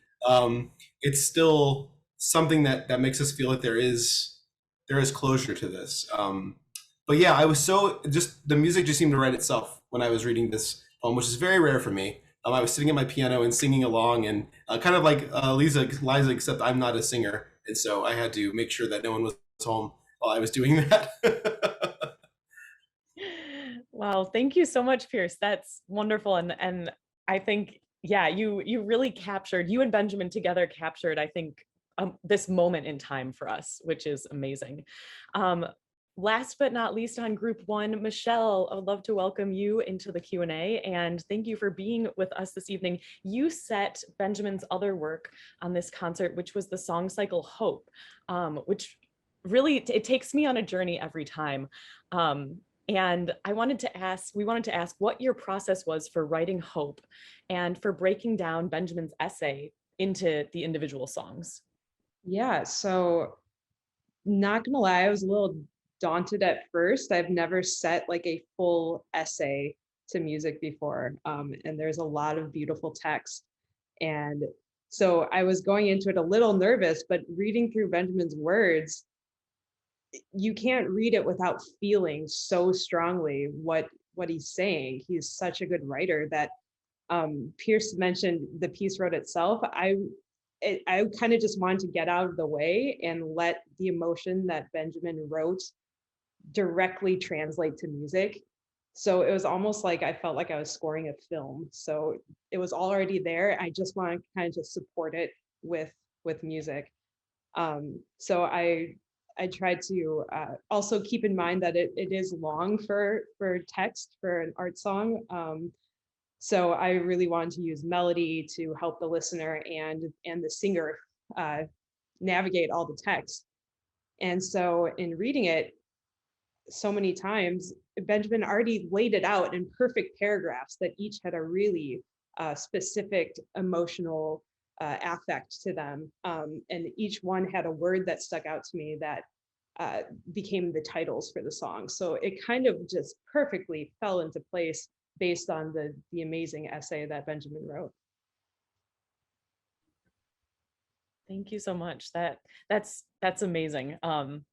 It's still something that makes us feel like there is closure to this. But yeah, I was the music just seemed to write itself when I was reading this poem, which is very rare for me. I was sitting at my piano and singing along, and kind of like Liza, except I'm not a singer. And so I had to make sure that no one was home while I was doing that. Wow, thank you so much, Pierce. That's wonderful. And I think, yeah, you really captured, you and Benjamin together captured, I think, this moment in time for us, which is amazing. Last but not least on group one, Michelle, I would love to welcome you into the Q&A, and thank you for being with us this evening. You set Benjamin's other work on this concert, which was the song cycle Hope, which really, it takes me on a journey every time. And we wanted to ask what your process was for writing Hope and for breaking down Benjamin's essay into the individual songs. Yeah, so not gonna lie, I was a little daunted at first. I've never set like a full essay to music before, and there's a lot of beautiful text. And so I was going into it a little nervous, but reading through Benjamin's words, you can't read it without feeling so strongly what he's saying. He's such a good writer that Pierce mentioned the piece wrote itself. I kind of just wanted to get out of the way and let the emotion that Benjamin wrote directly translate to music. So it was almost like I felt like I was scoring a film. So it was already there. I just want to kind of just support it with music. So I tried to also keep in mind that it is long for text for an art song. So I really wanted to use melody to help the listener and the singer navigate all the text. And so in reading it so many times, Benjamin already laid it out in perfect paragraphs that each had a really specific emotional affect to them. And each one had a word that stuck out to me that became the titles for the song. So it kind of just perfectly fell into place based on the amazing essay that Benjamin wrote. Thank you so much. That's amazing.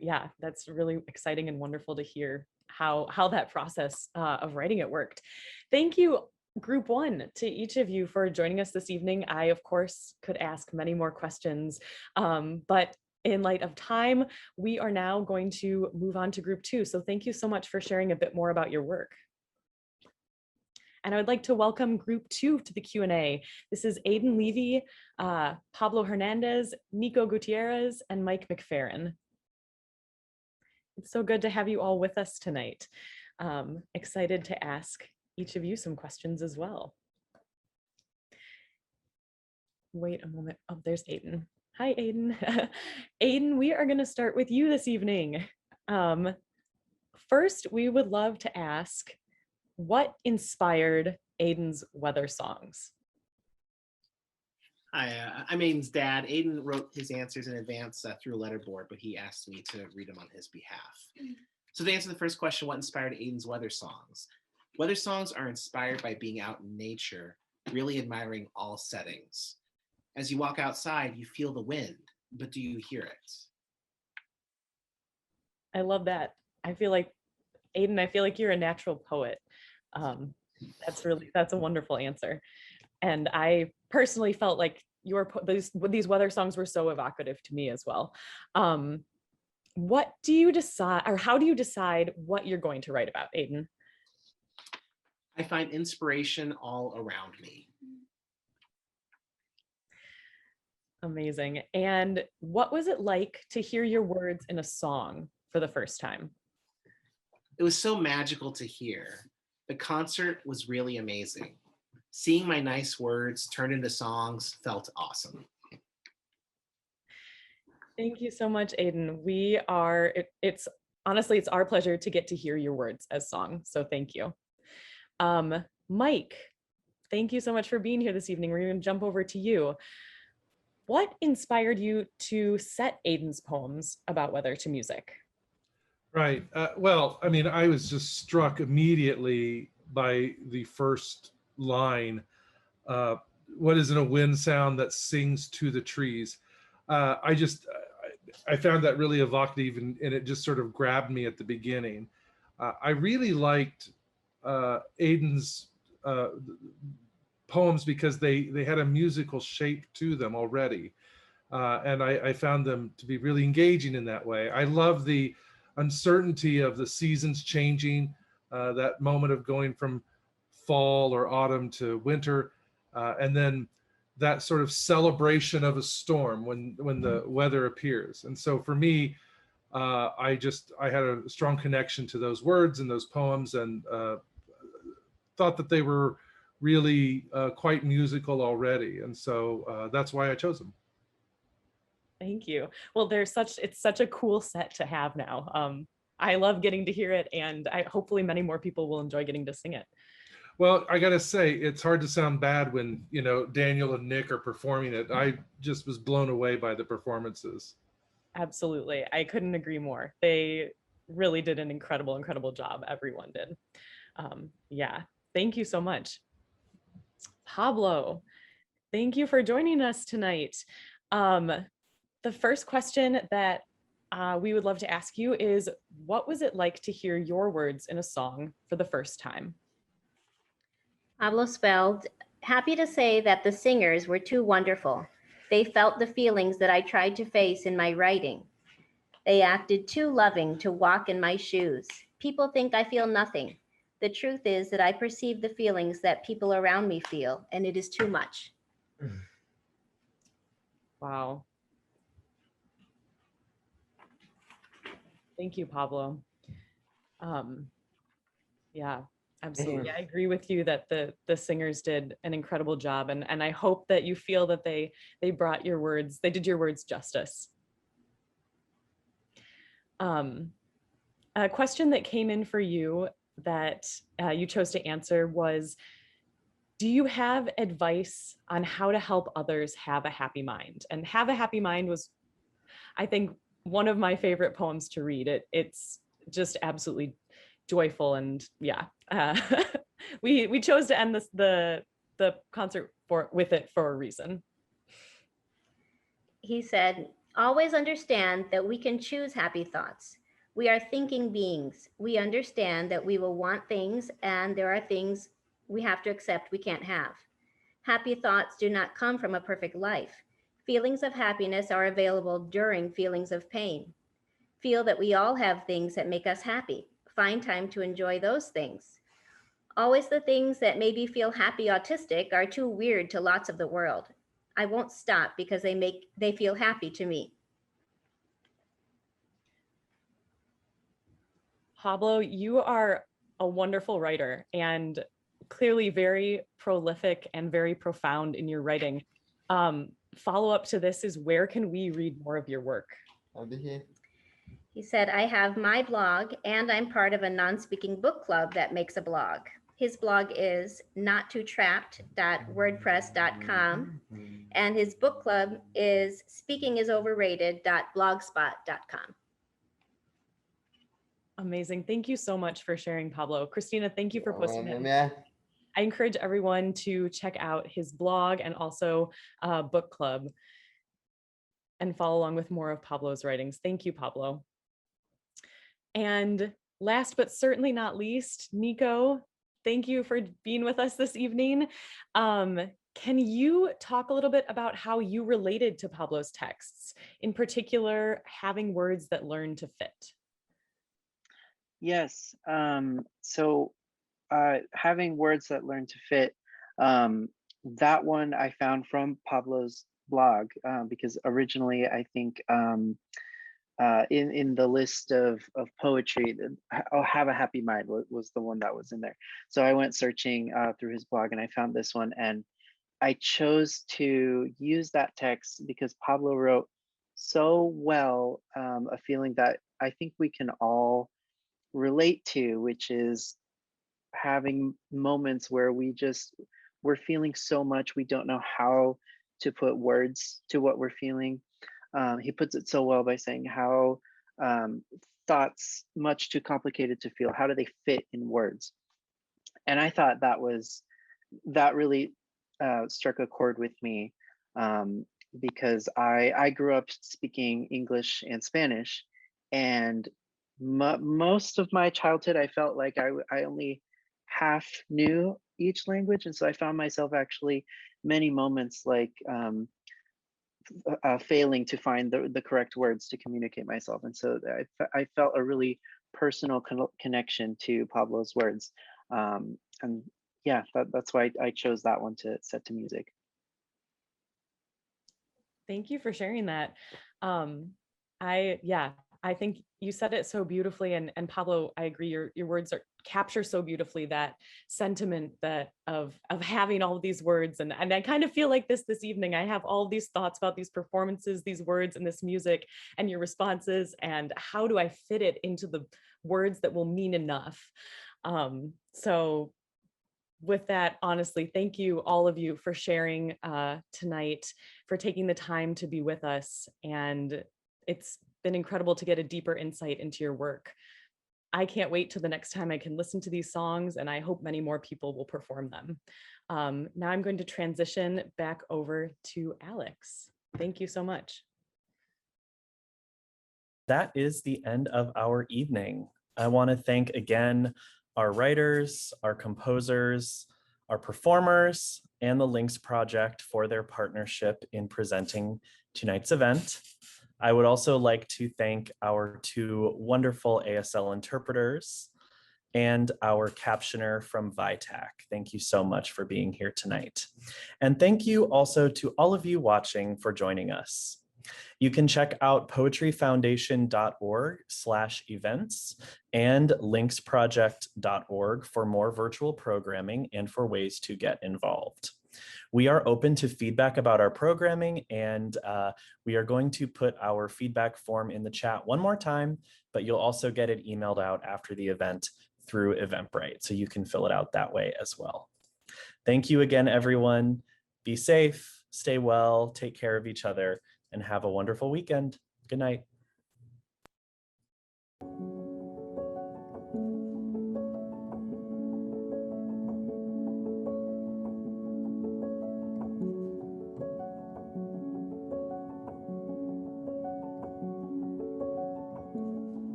Yeah, that's really exciting and wonderful to hear how that process of writing it worked. Thank you, group one, to each of you for joining us this evening. I, of course, could ask many more questions, but in light of time, we are now going to move on to group two. So thank you so much for sharing a bit more about your work. And I would like to welcome group two to the Q&A. This is Aiden Levy, Pablo Hernandez, Nico Gutierrez, and Mike McFerron. It's so good to have you all with us tonight. Excited to ask each of you some questions as well. Wait a moment. Oh, there's Aiden. Hi, Aiden. Aiden, we are going to start with you this evening. First, we would love to ask, what inspired Aiden's weather songs? Hi, I'm Aiden's dad. Aiden wrote his answers in advance through a letterboard, but he asked me to read them on his behalf. So to answer the first question, what inspired Aiden's weather songs? Weather songs are inspired by being out in nature, really admiring all settings. As you walk outside, you feel the wind, but do you hear it? I love that. I feel like, Aiden, I feel like you're a natural poet. That's a wonderful answer. And I personally felt like these weather songs were so evocative to me as well. What do you decide, or how do you decide what you're going to write about, Aiden? I find inspiration all around me. Amazing. And what was it like to hear your words in a song for the first time? It was so magical to hear. The concert was really amazing. Seeing my nice words turned into songs felt awesome. Thank you so much, Aiden. It's honestly, it's our pleasure to get to hear your words as song. So thank you. Mike, thank you so much for being here this evening. We're going to jump over to you. What inspired you to set Aiden's poems about weather to music? Right. Well, I mean, I was just struck immediately by the first line. What isn't a wind sound that sings to the trees? I found that really evocative, and it just sort of grabbed me at the beginning. I really liked Aiden's poems because they had a musical shape to them already. And I found them to be really engaging in that way. I love the uncertainty of the seasons changing, that moment of going from fall or autumn to winter, and then that sort of celebration of a storm when the weather appears. And so for me, I had a strong connection to those words and those poems, and thought that they were really quite musical already. And so that's why I chose them. Thank you. Well, it's such a cool set to have now. I love getting to hear it, and hopefully many more people will enjoy getting to sing it. Well, I gotta say, it's hard to sound bad when, Daniel and Nick are performing it. I just was blown away by the performances. Absolutely. I couldn't agree more. They really did an incredible job. Everyone did. Yeah, thank you so much. Pablo, thank you for joining us tonight. The first question that we would love to ask you is, what was it like to hear your words in a song for the first time? Pablo spelled, happy to say that the singers were too wonderful. They felt the feelings that I tried to face in my writing. They acted too loving to walk in my shoes. People think I feel nothing. The truth is that I perceive the feelings that people around me feel, and it is too much. Wow. Thank you, Pablo. Yeah, absolutely. I agree with you that the singers did an incredible job, and I hope that you feel that they did your words justice. A question that came in for you that you chose to answer was, do you have advice on how to help others have a happy mind? And Have a Happy Mind was, I think, one of my favorite poems to read. It's just absolutely joyful, and yeah, we chose to end the concert with it for a reason. He said, always understand that we can choose happy thoughts. We are thinking beings. We understand that we will want things, and there are things we have to accept we can't have. Happy thoughts do not come from a perfect life. Feelings of happiness are available during feelings of pain. Feel that we all have things that make us happy. Find time to enjoy those things. Always the things that maybe feel happy autistic are too weird to lots of the world. I won't stop because they feel happy to me. Pablo, you are a wonderful writer and clearly very prolific and very profound in your writing. Follow up to this is, where can we read more of your work? He said, I have my blog and I'm part of a non-speaking book club that makes a blog. His blog is nottootrapped.wordpress.com, and his book club is speakingisoverrated.blogspot.com. Amazing. Thank you so much for sharing, Pablo. Kristina, thank you for posting it. I encourage everyone to check out his blog and also book club and follow along with more of Pablo's writings. Thank you, Pablo. And last but certainly not least, Nico, thank you for being with us this evening. Can Can you talk a little bit about how you related to Pablo's texts, in particular, having words that learn to fit? Yes. Having words that learn to fit, that one I found from Pablo's blog, because originally I think in the list of poetry, "Oh, Have a Happy Mind" was the one that was in there. So I went searching through his blog and I found this one, and I chose to use that text because Pablo wrote so well, a feeling that I think we can all relate to, which is having moments where we're feeling so much we don't know how to put words to what we're feeling. He puts it so well by saying how thoughts much too complicated to feel, how do they fit in words? And I thought that really struck a chord with me, because I grew up speaking English and Spanish, and most of my childhood I felt like I only half knew each language, and so I found myself actually many moments like failing to find the correct words to communicate myself. And so I felt a really personal connection to Pablo's words, and yeah, that's why I chose that one to set to music. Thank you for sharing that. I think you said it so beautifully, and Pablo, I agree. Your words capture so beautifully that sentiment that of having all of these words, and I kind of feel like this evening. I have all these thoughts about these performances, these words, and this music, and your responses, and how do I fit it into the words that will mean enough. So with that, honestly, thank you, all of you, for sharing tonight, for taking the time to be with us. And it's been incredible to get a deeper insight into your work. I can't wait till the next time I can listen to these songs, and I hope many more people will perform them. Now I'm going to transition back over to Alex. Thank you so much. That is the end of our evening. I want to thank again our writers, our composers, our performers, and the LYNX Project for their partnership in presenting tonight's event. I would also like to thank our two wonderful ASL interpreters and our captioner from VITAC. Thank you so much for being here tonight. And thank you also to all of you watching for joining us. You can check out poetryfoundation.org/events and lynxproject.org for more virtual programming and for ways to get involved. We are open to feedback about our programming, and we are going to put our feedback form in the chat one more time, but you'll also get it emailed out after the event through Eventbrite, so you can fill it out that way as well. Thank you again, everyone. Be safe, stay well, take care of each other, and have a wonderful weekend. Good night.